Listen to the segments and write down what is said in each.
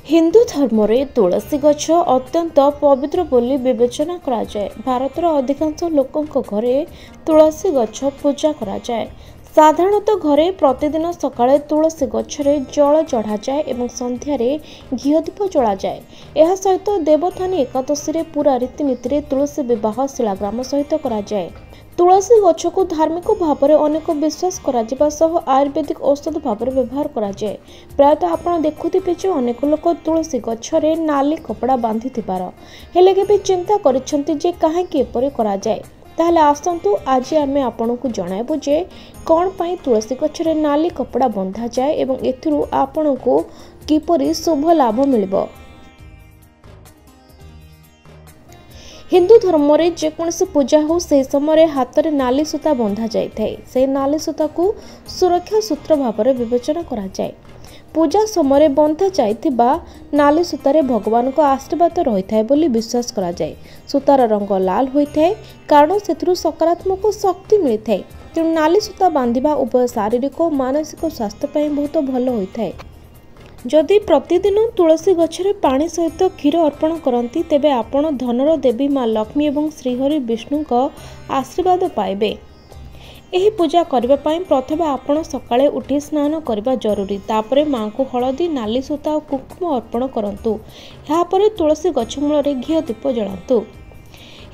हिंदू धर्म में तुलसी गछ अत्यंत पवित्र बोली विवेचना करा जाए। भारतर अधिकांश लोकों घरे तुलसी गछ पूजा करा जाए। साधारणतः घरे प्रतिदिन सकाळे तुलसी गछरे जल चढ़ा जाए एवं संध्यारे घी दीप जला जाए। यह सहित देवथानी एकादशी रे पूरा रीतिनीति रे तुलसी विवाह शिलाग्राम सहित करा जाए। तुलसी गछ को धार्मिक भाव में अनेक विश्वास करा सह आयुर्वेदिक औषध भाव में व्यवहार करा जाए। प्रायतः आपण देखुथिबे जे अनेक लोक तुलसी गछरे नाली कपड़ा बांधि थिबार हेले केबे चिंता करिसेंती जे काहेकि एपरि करा जाए। ताहले आसंतु आज आमे आपनकु जणाइबु जे कोन पई तुलसी गछरे नाली कपड़ा बंधा जाए एवं एथिरु आपनकु किपरि शुभ लाभ मिलिबो। हिंदू धर्म में जेकोसी पूजा हो से समय हाथ में नाली सूता बंधा जाए। से नाली सूता को सुरक्षा सूत्र भाव में विवेचना करा जाए। पूजा समय बंधा जाइथिबा नाली सूतारे भगवान को आशीर्वाद रही था बोली विश्वास करा जाए। सूतार रंग लाल होता है कारण से सकारात्मक शक्ति मिलता है। तेणु नाली सूता बांधिबा उभय शारीरिक और मानसिक स्वास्थ्य पर बहुत भल होता है। जदि प्रतिदिन तुलसी गछरे पानी सहित क्षीर अर्पण करती तेबे आपण धनर देवी माँ लक्ष्मी और श्रीहरि विष्णु आशीर्वाद पाइबे। एही पूजा करबा पई प्रथमे आपण सकाळे उठी स्नान करबा जरूरी। तापरे माँ को हलदी नाली सूता और कुंकुम अर्पण करंतु। या परे तुलसी गछ मूल घी दीप जलांतु।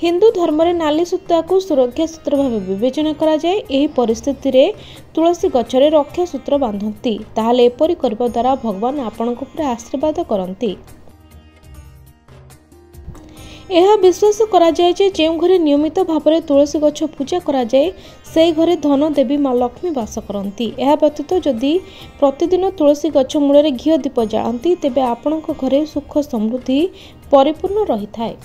हिंदू धर्म में नाली सूता को सुरक्षा सूत्र भाव विवेचना करा जाए। एही परिस्थिति रे तुलसी गछरे रक्षा सूत्र बांधती ताहले एपरि करबा द्वारा भगवान आपनको पूरा आशीर्वाद करंती। यह विश्वास करा जाए जे जेउ घरे नियमित भाव में तुलसी गछ पूजा करा जाए से घरे धन देवी माँ लक्ष्मी वास करती। यह व्यतीत जदि प्रतिदिन तुलसी गछ मूल घी दीप जलांती तेबे आपणक घरे सुख समृद्धि परिपूर्ण रही थाए।